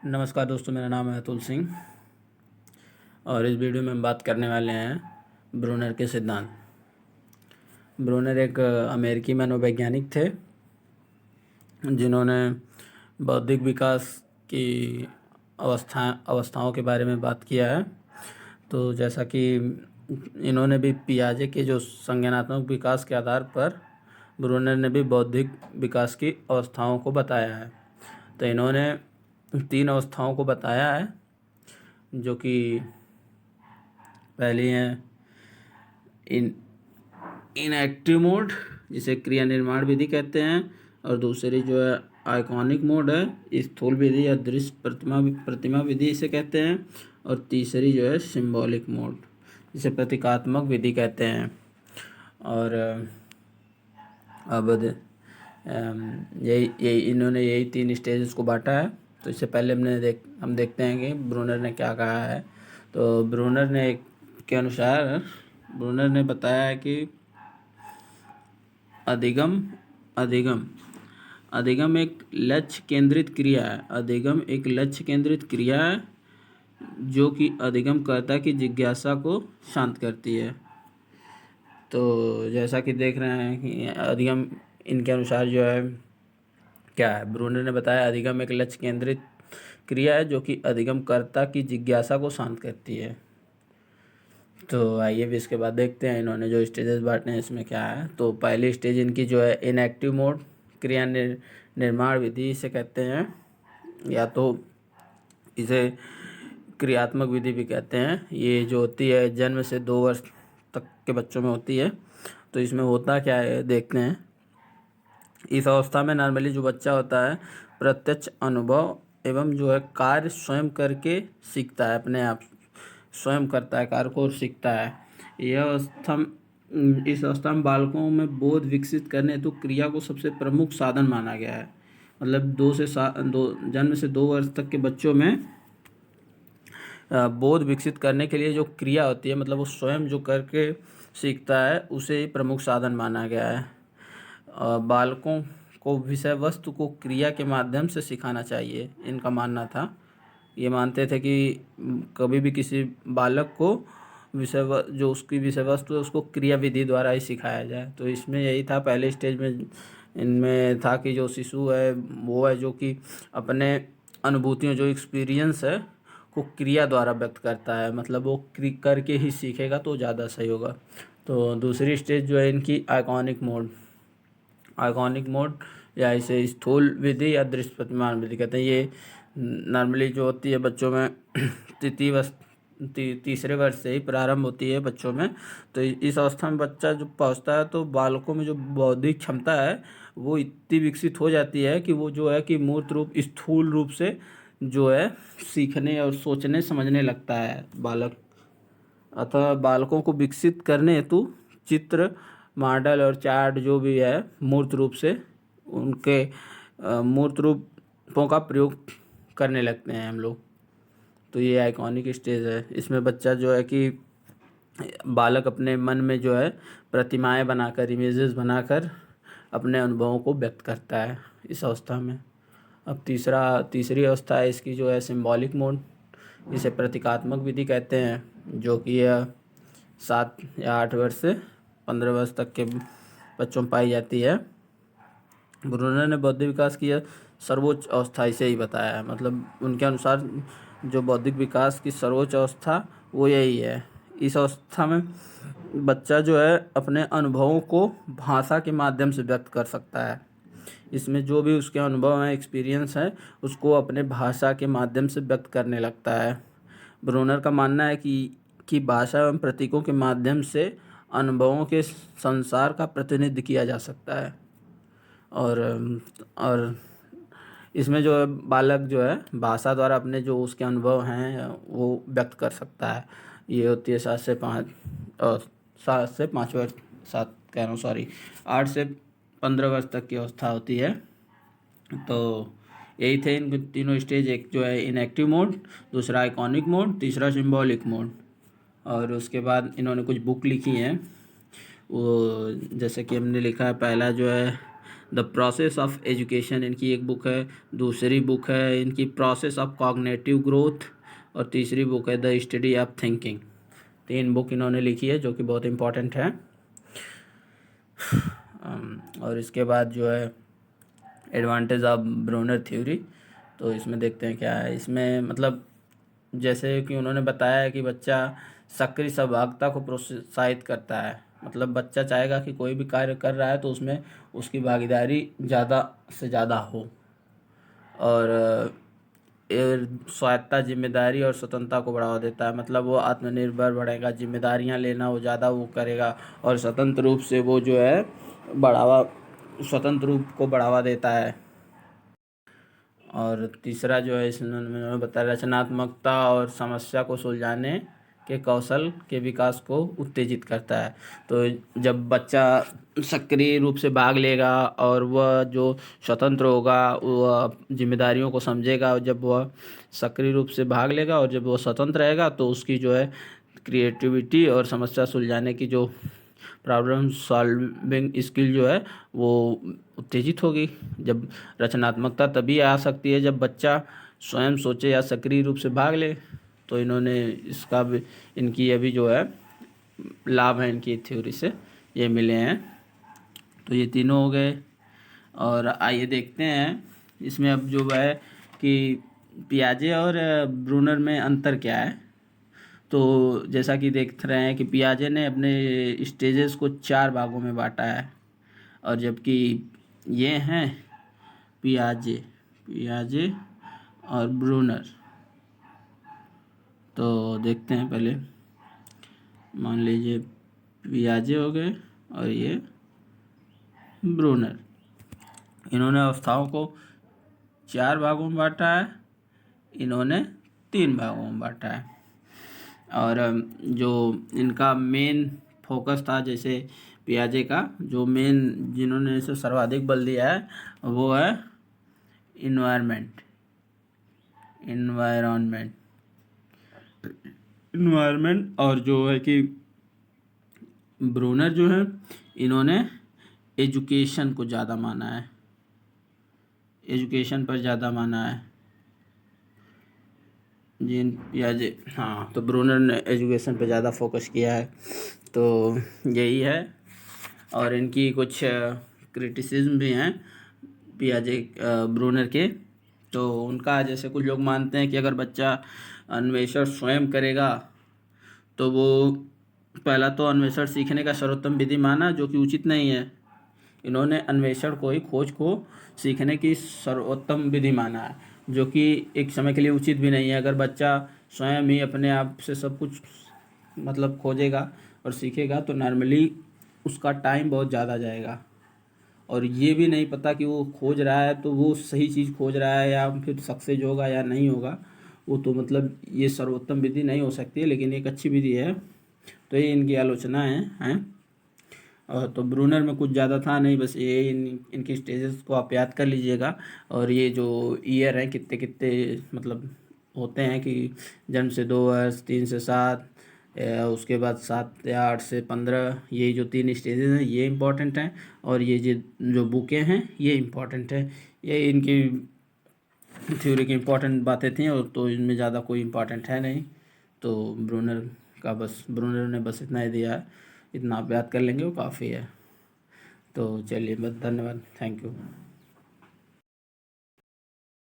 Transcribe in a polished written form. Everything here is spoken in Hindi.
नमस्कार दोस्तों, मेरा नाम है अतुल सिंह और इस वीडियो में हम बात करने वाले हैं ब्रूनर के सिद्धांत। ब्रूनर एक अमेरिकी मनोवैज्ञानिक थे जिन्होंने बौद्धिक विकास की अवस्थाओं के बारे में बात किया है। तो जैसा कि इन्होंने भी पियाजे के जो संज्ञानात्मक विकास के आधार पर ब्रूनर ने भी बौद्धिक विकास की अवस्थाओं को बताया है। तो इन्होंने 3 अवस्थाओं को बताया है, जो कि पहली है इनएक्टिव मोड, जिसे क्रिया निर्माण विधि कहते हैं, और दूसरी जो है आइकॉनिक मोड है, स्थूल विधि या दृश्य प्रतिमा विधि इसे कहते हैं, और तीसरी जो है सिंबॉलिक मोड, जिसे प्रतीकात्मक विधि कहते हैं। और अब यही इन्होंने यही 3 स्टेजेस को बांटा है। तो इससे पहले हम देखते हैं कि ब्रूनर ने क्या कहा है। तो ब्रूनर ने बताया है कि अधिगम एक लक्ष्य केंद्रित क्रिया है। अधिगम एक लक्ष्य केंद्रित क्रिया है जो कि अधिगमकर्ता की जिज्ञासा को शांत करती है। तो जैसा कि देख रहे हैं कि अधिगम, इनके अनुसार जो है क्या है, ब्रूनर ने बताया अधिगम एक लक्ष्य केंद्रित क्रिया है जो कि अधिगमकर्ता की जिज्ञासा को शांत करती है। तो आइए भी इसके बाद देखते हैं इन्होंने जो स्टेजेस बांटे हैं इसमें क्या है। तो पहली स्टेज इनकी जो है इनएक्टिव मोड, क्रिया निर्माण विधि इसे कहते हैं, या तो इसे क्रियात्मक विधि भी कहते हैं। ये जो होती है जन्म से 2 वर्ष तक के बच्चों में होती है। तो इसमें होता क्या है देखते हैं। इस अवस्था में नॉर्मली जो बच्चा होता है प्रत्यक्ष अनुभव एवं जो है कार्य स्वयं करके सीखता है, अपने आप स्वयं करता है कार्य को और सीखता है। इस अवस्था में बालकों में बोध विकसित करने हेतु क्रिया को सबसे प्रमुख साधन माना गया है। मतलब जन्म से 2 वर्ष तक के बच्चों में बोध विकसित करने के लिए जो क्रिया होती है, मतलब वो स्वयं जो करके सीखता है, उसे ही प्रमुख साधन माना गया है। बालकों को विषय वस्तु को क्रिया के माध्यम से सिखाना चाहिए, इनका मानना था। ये मानते थे कि कभी भी किसी बालक को जो उसकी विषय वस्तु है उसको क्रिया विधि द्वारा ही सिखाया जाए। तो इसमें यही था, पहले स्टेज में इनमें था कि जो शिशु है वो है जो कि अपने अनुभूतियों, जो एक्सपीरियंस है, को क्रिया द्वारा व्यक्त करता है, मतलब वो करके ही सीखेगा तो ज़्यादा सही होगा। तो दूसरी स्टेज जो है इनकी आइकॉनिक मोड या इसे स्थूल विधि या दृश्य प्रतिमान विधि कहते हैं। ये नॉर्मली जो होती है बच्चों में तीसरे वर्ष से ही प्रारंभ होती है बच्चों में। तो इस अवस्था में बच्चा जो पहुंचता है तो बालकों में जो बौद्धिक क्षमता है वो इतनी विकसित हो जाती है कि वो जो है कि मूर्त रूप, स्थूल रूप से जो है सीखने और सोचने समझने लगता है बालक। अतः बालकों को विकसित करने हेतु चित्र, मॉडल और चार्ट जो भी है मूर्त रूप से, उनके मूर्त रूपों का प्रयोग करने लगते हैं हम लोग। तो ये आइकॉनिक स्टेज है। इसमें बच्चा जो है कि बालक अपने मन में जो है प्रतिमाएं बनाकर, इमेजेस बनाकर अपने अनुभवों को व्यक्त करता है इस अवस्था में। अब तीसरी अवस्था है इसकी जो है सिंबॉलिक मोड, इसे प्रतीकात्मक विधि कहते हैं, जो कि यह 7 या 8 वर्ष से 15 वर्ष तक के बच्चों में पाई जाती है। ब्रूनर ने बौद्धिक विकास की सर्वोच्च अवस्था इसे ही बताया है। मतलब उनके अनुसार जो बौद्धिक विकास की सर्वोच्च अवस्था वो यही है। इस अवस्था में बच्चा जो है अपने अनुभवों को भाषा के माध्यम से व्यक्त कर सकता है। इसमें जो भी उसके अनुभव हैं, एक्सपीरियंस है, उसको अपने भाषा के माध्यम से व्यक्त करने लगता है। ब्रूनर का मानना है कि भाषा एवं प्रतीकों के माध्यम से अनुभवों के संसार का प्रतिनिधित्व किया जा सकता है। और इसमें जो है बालक जो है भाषा द्वारा अपने जो उसके अनुभव हैं वो व्यक्त कर सकता है। ये होती है 7 से 5 वर्ष, 7 कह रहा हूँ, सॉरी, 8 से 15 वर्ष तक की अवस्था होती है। तो यही थे इन तीनों स्टेज, एक जो है इनएक्टिव मोड, दूसरा आइकॉनिक मोड, तीसरा सिंबॉलिक मोड। और उसके बाद इन्होंने कुछ बुक लिखी हैं, वो जैसे कि हमने लिखा है, पहला जो है द प्रोसेस ऑफ एजुकेशन इनकी एक बुक है, दूसरी बुक है इनकी प्रोसेस ऑफ कॉग्निटिव ग्रोथ, और तीसरी बुक है the study of thinking. 3 book इन्होंने लिखी है जो कि बहुत इम्पोर्टेंट है। और इसके बाद जो है एडवांटेज ऑफ ब्रूनर थ्योरी, तो इसमें देखते हैं क्या है इसमें। मतलब जैसे कि उन्होंने बताया कि बच्चा सक्रिय सहभागिता को प्रोत्साहित करता है। मतलब बच्चा चाहेगा कि कोई भी कार्य कर रहा है तो उसमें उसकी भागीदारी ज़्यादा से ज़्यादा हो। और स्वायत्ता, जिम्मेदारी और स्वतंत्रता को बढ़ावा देता है। मतलब वो आत्मनिर्भर बढ़ेगा, जिम्मेदारियां लेना वो ज़्यादा वो करेगा, और स्वतंत्र रूप से वो जो है स्वतंत्र रूप को बढ़ावा देता है। और तीसरा जो है इसमें बताया रचनात्मकता और समस्या को सुलझाने के कौशल के विकास को उत्तेजित करता है। तो जब बच्चा सक्रिय रूप से भाग लेगा और वह जो स्वतंत्र होगा, वह जिम्मेदारियों को समझेगा, और जब वह सक्रिय रूप से भाग लेगा और जब वह स्वतंत्र रहेगा तो उसकी जो है क्रिएटिविटी और समस्या सुलझाने की जो प्रॉब्लम सॉल्विंग स्किल जो है वो उत्तेजित होगी। जब रचनात्मकता तभी आ सकती है जब बच्चा स्वयं सोचे या सक्रिय रूप से भाग ले। तो इन्होंने इसका भी इनकी अभी जो है लाभ है इनकी थ्योरी से ये मिले हैं। तो ये तीनों हो गए। और आइए देखते हैं इसमें अब जो है कि पियाजे और ब्रूनर में अंतर क्या है। तो जैसा कि देख रहे हैं कि पियाजे ने अपने स्टेजेस को 4 भागों में बांटा है, और जबकि ये हैं पियाजे पियाजे और ब्रूनर। तो देखते हैं पहले, मान लीजिए पियाजे हो गए और ये ब्रूनर। इन्होंने अवस्थाओं को 4 भागों में बांटा है, इन्होंने 3 भागों में बांटा है। और जो इनका मेन फोकस था, जैसे पियाजे का जो मेन जिन्होंने इसे सर्वाधिक बल दिया है वो है इन्वायरमेंट और जो है कि ब्रूनर जो है इन्होंने एजुकेशन को ज़्यादा माना है, एजुकेशन पर ज़्यादा माना है जीन पियाजे। हाँ, तो ब्रूनर ने एजुकेशन पर ज़्यादा फोकस किया है। तो यही है। और इनकी कुछ क्रिटिसिज्म भी हैं पियाजे ब्रूनर के। तो उनका जैसे कुछ लोग मानते हैं कि अगर बच्चा अन्वेषण स्वयं करेगा तो वो पहला तो अन्वेषण सीखने का सर्वोत्तम विधि माना, जो कि उचित नहीं है। इन्होंने अन्वेषण को ही खोज को सीखने की सर्वोत्तम विधि माना है, जो कि एक समय के लिए उचित भी नहीं है। अगर बच्चा स्वयं ही अपने आप से सब कुछ मतलब खोजेगा और सीखेगा तो नॉर्मली उसका टाइम बहुत ज़्यादा जाएगा, और ये भी नहीं पता कि वो खोज रहा है तो वो सही चीज़ खोज रहा है या फिर सक्सेस होगा या नहीं होगा। वो तो मतलब ये सर्वोत्तम विधि नहीं हो सकती है, लेकिन एक अच्छी विधि है। तो ये इनकी आलोचना है। और तो ब्रूनर में कुछ ज़्यादा था नहीं, बस ये इनकी स्टेजेस को आप याद कर लीजिएगा। और ये जो ईयर हैं कितने कितने मतलब होते हैं कि जन्म से 2 वर्ष, 3 से 7, उसके बाद 7 या 8 से 15, ये जो 3 स्टेजेस हैं ये इम्पोर्टेंट हैं। और ये जो बुकें हैं ये इम्पोर्टेंट है। ये इनकी थ्योरी की इम्पोर्टेंट बातें थी, और तो इनमें ज़्यादा कोई इम्पोर्टेंट है नहीं। तो ब्रूनर ने बस इतना ही दिया है, इतना आप याद कर लेंगे वो काफ़ी है। तो चलिए बस, धन्यवाद, थैंक यू।